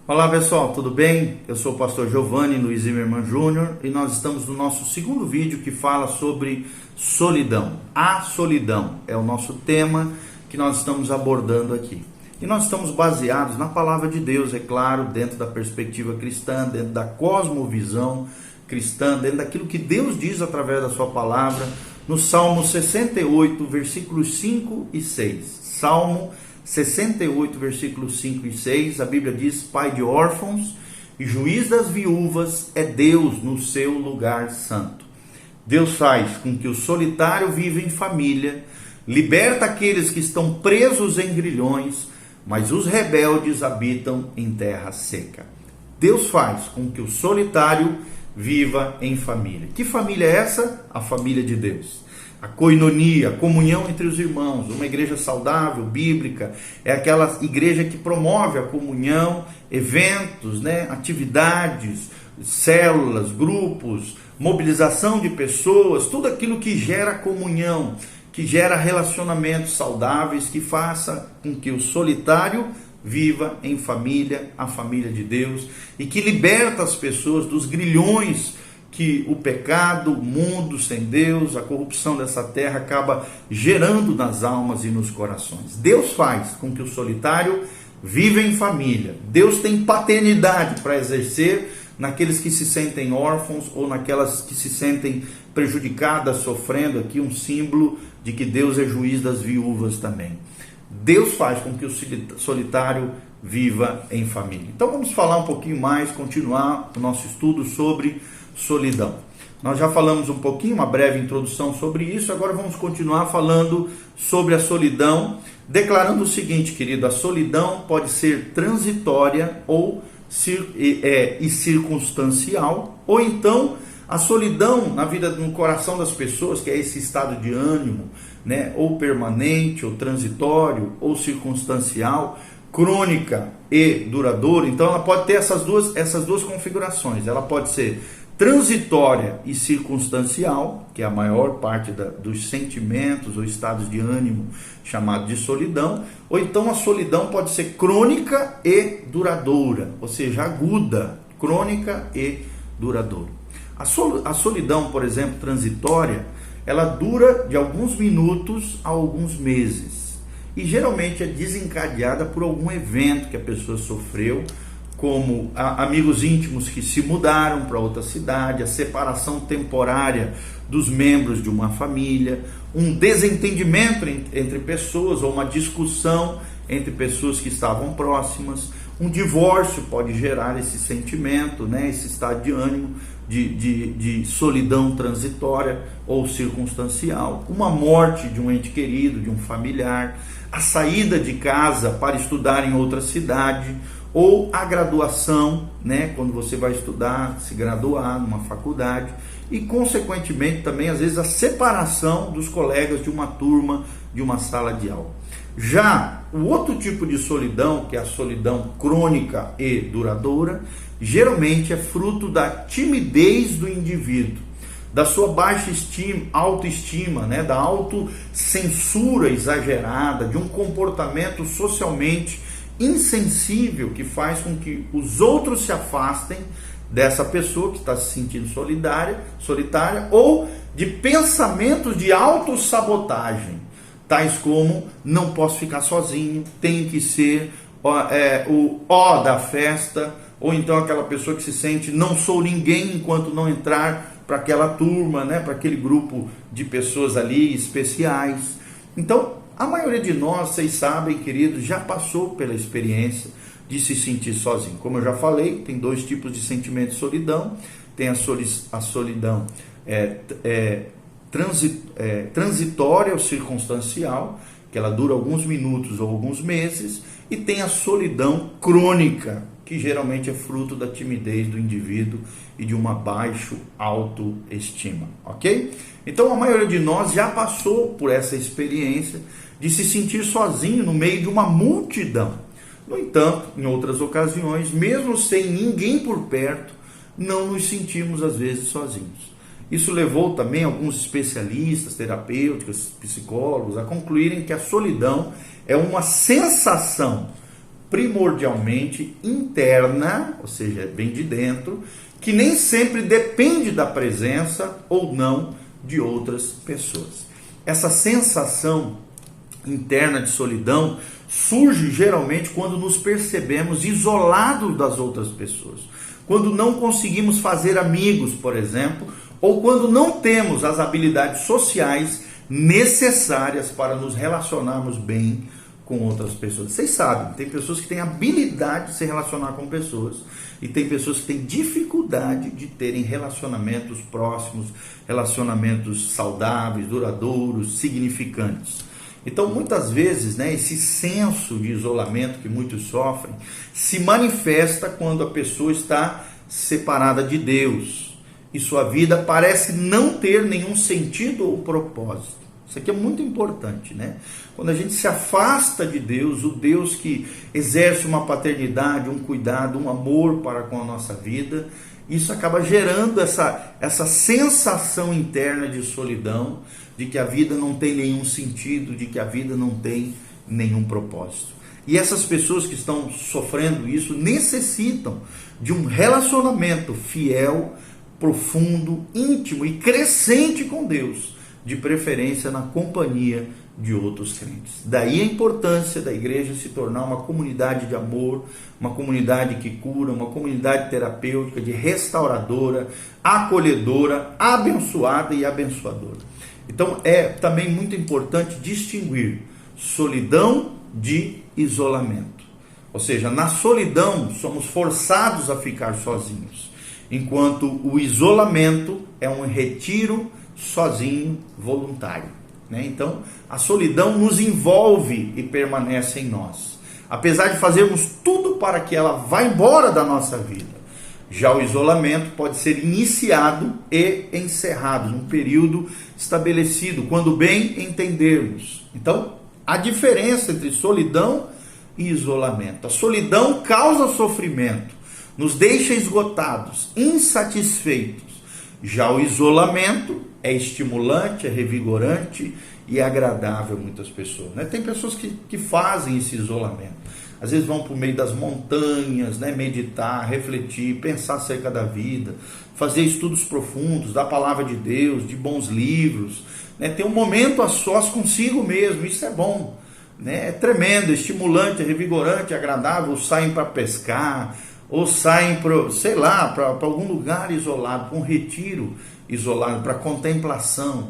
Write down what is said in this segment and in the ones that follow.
Olá pessoal, tudo bem? Eu sou o pastor Giovanni Luiz Zimmermann Jr. e nós estamos no nosso segundo vídeo que fala sobre solidão. A solidão é o nosso tema que nós estamos abordando aqui. E nós estamos baseados na palavra de Deus, é claro, dentro da perspectiva cristã, dentro da cosmovisão cristã, dentro daquilo que Deus diz através da sua palavra, no Salmo 68, versículos 5 e 6. Salmo 68, versículos 5 e 6, a Bíblia diz: Pai de órfãos e juiz das viúvas é Deus no seu lugar santo. Deus faz com que o solitário viva em família, liberta aqueles que estão presos em grilhões, mas os rebeldes habitam em terra seca. Deus faz com que o solitário viva em família. Que família é essa? A família de Deus. A coinonia, a comunhão entre os irmãos, uma igreja saudável, bíblica, é aquela igreja que promove a comunhão, eventos, atividades, células, grupos, mobilização de pessoas, tudo aquilo que gera comunhão, que gera relacionamentos saudáveis, que faça com que o solitário viva em família, a família de Deus, e que liberta as pessoas dos grilhões que o pecado, o mundo sem Deus, a corrupção dessa terra acaba gerando nas almas e nos corações. Deus faz com que o solitário viva em família. Deus tem paternidade para exercer naqueles que se sentem órfãos ou naquelas que se sentem prejudicadas, sofrendo. Aqui um símbolo de que Deus é juiz das viúvas também. Deus faz com que o solitário viva em família. Então vamos falar um pouquinho mais, continuar o nosso estudo sobre solidão. Nós já falamos um pouquinho, uma breve introdução sobre isso, agora vamos continuar falando sobre a solidão, declarando o seguinte, querido: a solidão pode ser transitória ou circunstancial, ou então a solidão na vida, no coração das pessoas, que é esse estado de ânimo, ou permanente, ou transitório, ou circunstancial, crônica e duradoura. Então ela pode ter essas duas configurações. Ela pode ser transitória e circunstancial, que é a maior parte dos sentimentos ou estados de ânimo chamado de solidão, ou então a solidão pode ser crônica e duradoura, ou seja, aguda, crônica e duradoura. A solidão, por exemplo, transitória, ela dura de alguns minutos a alguns meses e geralmente é desencadeada por algum evento que a pessoa sofreu, como amigos íntimos que se mudaram para outra cidade, a separação temporária dos membros de uma família, um desentendimento entre pessoas ou uma discussão entre pessoas que estavam próximas. Um divórcio pode gerar esse sentimento, esse estado de ânimo de solidão transitória ou circunstancial. Uma morte de um ente querido, de um familiar, a saída de casa para estudar em outra cidade, ou a graduação, quando você vai estudar, se graduar numa faculdade, e consequentemente também às vezes a separação dos colegas de uma turma, de uma sala de aula. Já o outro tipo de solidão, que é a solidão crônica e duradoura, geralmente é fruto da timidez do indivíduo, da sua baixa autoestima, da autocensura exagerada, de um comportamento socialmente insensível que faz com que os outros se afastem dessa pessoa que está se sentindo solitária, ou de pensamentos de autossabotagem, tais como: não posso ficar sozinho, tenho que ser o ó da festa, ou então aquela pessoa que se sente: não sou ninguém enquanto não entrar para aquela turma, para aquele grupo de pessoas ali especiais. Então, a maioria de nós, vocês sabem, queridos, já passou pela experiência de se sentir sozinho. Como eu já falei, tem dois tipos de sentimento de solidão. Tem a solidão transitória ou circunstancial, que ela dura alguns minutos ou alguns meses. E tem a solidão crônica, que geralmente é fruto da timidez do indivíduo e de uma baixa autoestima, ok? Então a maioria de nós já passou por essa experiência de se sentir sozinho no meio de uma multidão. No entanto, em outras ocasiões, mesmo sem ninguém por perto, não nos sentimos às vezes sozinhos. Isso levou também alguns especialistas, terapêuticos, psicólogos a concluírem que a solidão é uma sensação primordialmente interna, ou seja, vem de dentro, que nem sempre depende da presença ou não de outras pessoas. Essa sensação interna de solidão surge geralmente quando nos percebemos isolados das outras pessoas, quando não conseguimos fazer amigos, por exemplo, ou quando não temos as habilidades sociais necessárias para nos relacionarmos bem com outras pessoas. Vocês sabem, tem pessoas que têm habilidade de se relacionar com pessoas e tem pessoas que têm dificuldade de terem relacionamentos próximos, relacionamentos saudáveis, duradouros, significantes. Então, muitas vezes, esse senso de isolamento que muitos sofrem se manifesta quando a pessoa está separada de Deus e sua vida parece não ter nenhum sentido ou propósito. Isso aqui é muito importante, Quando a gente se afasta de Deus, o Deus que exerce uma paternidade, um cuidado, um amor para com a nossa vida, isso acaba gerando essa sensação interna de solidão, de que a vida não tem nenhum sentido, de que a vida não tem nenhum propósito. E essas pessoas que estão sofrendo isso necessitam de um relacionamento fiel, profundo, íntimo e crescente com Deus, de preferência na companhia de outros crentes. Daí a importância da igreja se tornar uma comunidade de amor, uma comunidade que cura, uma comunidade terapêutica, de restauradora, acolhedora, abençoada e abençoadora. Então é também muito importante distinguir solidão de isolamento. Ou seja, na solidão somos forçados a ficar sozinhos, enquanto o isolamento é um retiro sozinho, voluntário. Então, a solidão nos envolve e permanece em nós, apesar de fazermos tudo para que ela vá embora da nossa vida. Já o isolamento pode ser iniciado e encerrado num período estabelecido, quando bem entendermos. Então, a diferença entre solidão e isolamento. A solidão causa sofrimento, nos deixa esgotados, insatisfeitos. Já o isolamento é estimulante, é revigorante e é agradável a muitas pessoas. Tem pessoas que fazem esse isolamento. Às vezes vão para o meio das montanhas, meditar, refletir, pensar acerca da vida, fazer estudos profundos da palavra de Deus, de bons livros, ter um momento a sós consigo mesmo. Isso é bom, é tremendo, estimulante, é revigorante, é agradável. Ou saem para pescar, ou saem para algum lugar isolado, para um retiro isolado, para contemplação,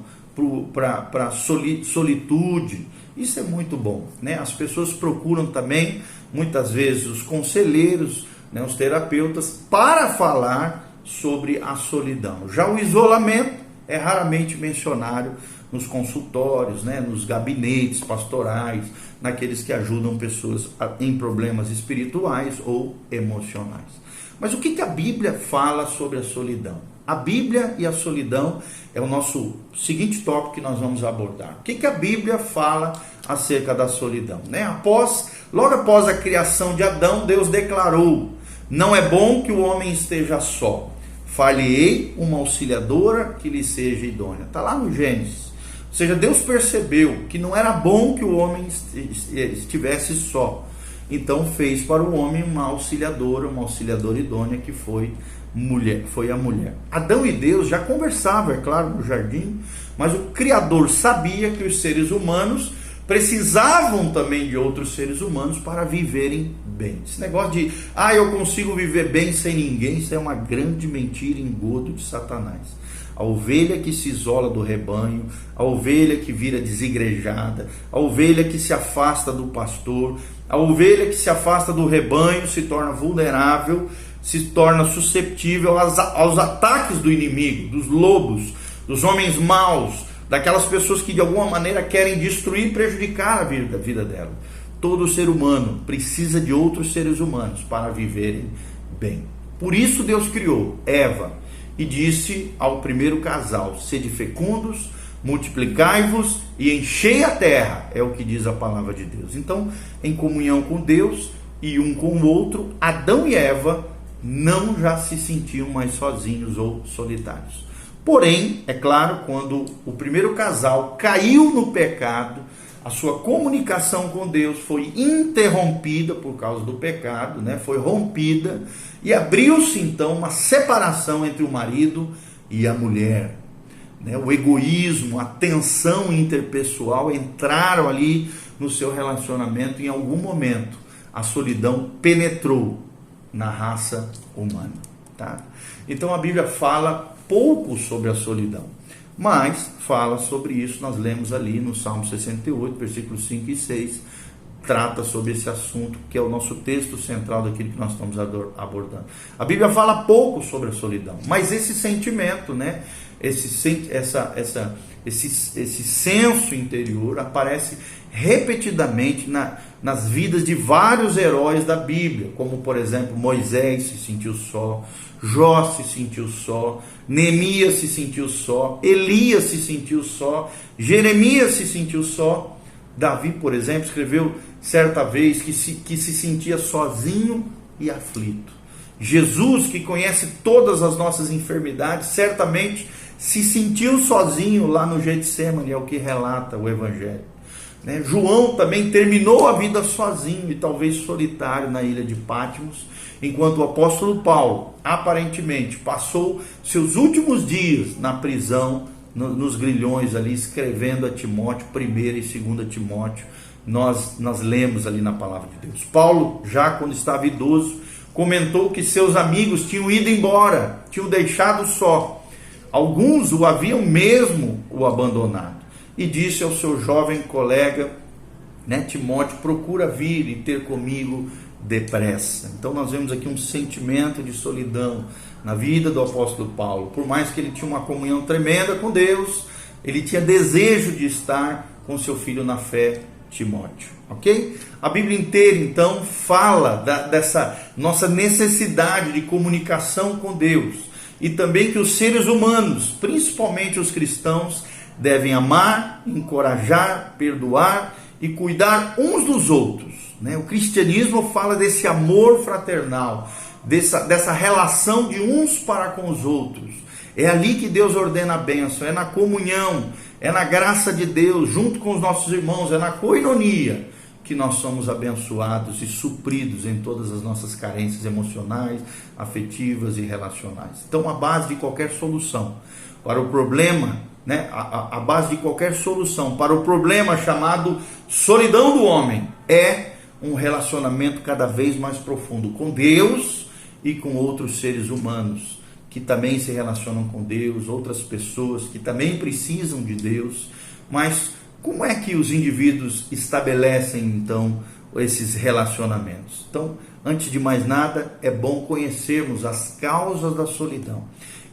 para solitude. Isso é muito bom, As pessoas procuram também, muitas vezes, os conselheiros, os terapeutas, para falar sobre a solidão. Já o isolamento é raramente mencionado nos consultórios, nos gabinetes pastorais, naqueles que ajudam pessoas em problemas espirituais ou emocionais. Mas o que a Bíblia fala sobre a solidão? A Bíblia e a solidão é o nosso seguinte tópico que nós vamos abordar. O que a Bíblia fala acerca da solidão? Logo após a criação de Adão, Deus declarou: não é bom que o homem esteja só. Far-lhe-ei uma auxiliadora que lhe seja idônea. Está lá no Gênesis. Ou seja, Deus percebeu que não era bom que o homem estivesse só. Então fez para o homem uma auxiliadora idônea, que foi a mulher. Adão e Deus já conversavam, é claro, no jardim, mas o Criador sabia que os seres humanos precisavam também de outros seres humanos para viverem bem. Esse negócio de, eu consigo viver bem sem ninguém, isso é uma grande mentira, engodo de Satanás. A ovelha que se isola do rebanho, a ovelha que vira desigrejada, a ovelha que se afasta do pastor, a ovelha que se afasta do rebanho se torna vulnerável, se torna susceptível aos ataques do inimigo, dos lobos, dos homens maus, daquelas pessoas que de alguma maneira querem destruir e prejudicar a vida dela. Todo ser humano precisa de outros seres humanos para viverem bem. Por isso Deus criou Eva e disse ao primeiro casal: sede fecundos, multiplicai-vos e enchei a terra, é o que diz a palavra de Deus. Então, em comunhão com Deus e um com o outro, Adão e Eva não já se sentiam mais sozinhos ou solitários. Porém, é claro, quando o primeiro casal caiu no pecado, a sua comunicação com Deus foi interrompida por causa do pecado, né? Foi rompida, e abriu-se então uma separação entre o marido e a mulher, né? O egoísmo, a tensão interpessoal entraram ali no seu relacionamento. Em algum momento a solidão penetrou na raça humana, tá? Então a Bíblia fala pouco sobre a solidão, mas fala sobre isso. Nós lemos ali no Salmo 68, versículos 5 e 6, trata sobre esse assunto, que é o nosso texto central daquilo que nós estamos abordando. A Bíblia fala pouco sobre a solidão, mas esse sentimento, né, esse senso interior aparece repetidamente nas vidas de vários heróis da Bíblia, como por exemplo Moisés se sentiu só, Jó se sentiu só, Neemias se sentiu só, Elias se sentiu só, Jeremias se sentiu só. Davi, por exemplo, escreveu certa vez que se sentia sozinho e aflito. Jesus, que conhece todas as nossas enfermidades, certamente se sentiu sozinho lá no Getsêmani, é o que relata o Evangelho. João também terminou a vida sozinho e talvez solitário na ilha de Patmos, enquanto o apóstolo Paulo aparentemente passou seus últimos dias na prisão, nos grilhões ali, escrevendo a Timóteo, 1ª e 2ª Timóteo. Nós lemos ali na palavra de Deus. Paulo, já quando estava idoso, comentou que seus amigos tinham ido embora, tinham deixado só. Alguns o haviam mesmo o abandonado. E disse ao seu jovem colega, Timóteo, procura vir e ter comigo depressa. Então nós vemos aqui um sentimento de solidão na vida do apóstolo Paulo. Por mais que ele tinha uma comunhão tremenda com Deus, ele tinha desejo de estar com seu filho na fé, Timóteo. Ok? A Bíblia inteira então fala dessa nossa necessidade de comunicação com Deus, e também que os seres humanos, principalmente os cristãos, devem amar, encorajar, perdoar e cuidar uns dos outros. O cristianismo fala desse amor fraternal, dessa relação de uns para com os outros. É ali que Deus ordena a bênção, é na comunhão, é na graça de Deus, junto com os nossos irmãos, é na coinonia que nós somos abençoados e supridos em todas as nossas carências emocionais, afetivas e relacionais. Então a base de qualquer solução para o problema, a base de qualquer solução para o problema chamado solidão do homem é um relacionamento cada vez mais profundo com Deus e com outros seres humanos que também se relacionam com Deus, outras pessoas que também precisam de Deus. Mas como é que os indivíduos estabelecem então esses relacionamentos? Então, antes de mais nada, é bom conhecermos as causas da solidão.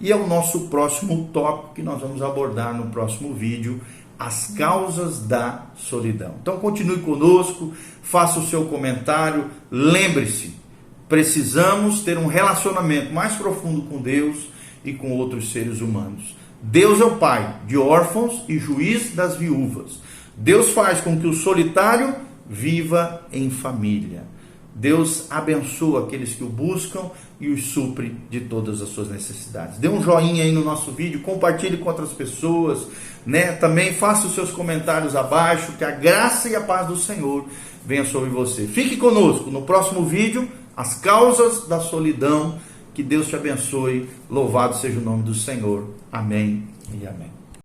E é o nosso próximo tópico que nós vamos abordar no próximo vídeo, as causas da solidão. Então continue conosco, faça o seu comentário, lembre-se, precisamos ter um relacionamento mais profundo com Deus e com outros seres humanos. Deus é o pai de órfãos e juiz das viúvas. Deus faz com que o solitário viva em família. Deus abençoa aqueles que o buscam e os supre de todas as suas necessidades. Dê um joinha aí no nosso vídeo, compartilhe com outras pessoas, Também faça os seus comentários abaixo, que a graça e a paz do Senhor venha sobre você. Fique conosco no próximo vídeo, as causas da solidão. Que Deus te abençoe. Louvado seja o nome do Senhor. Amém e amém.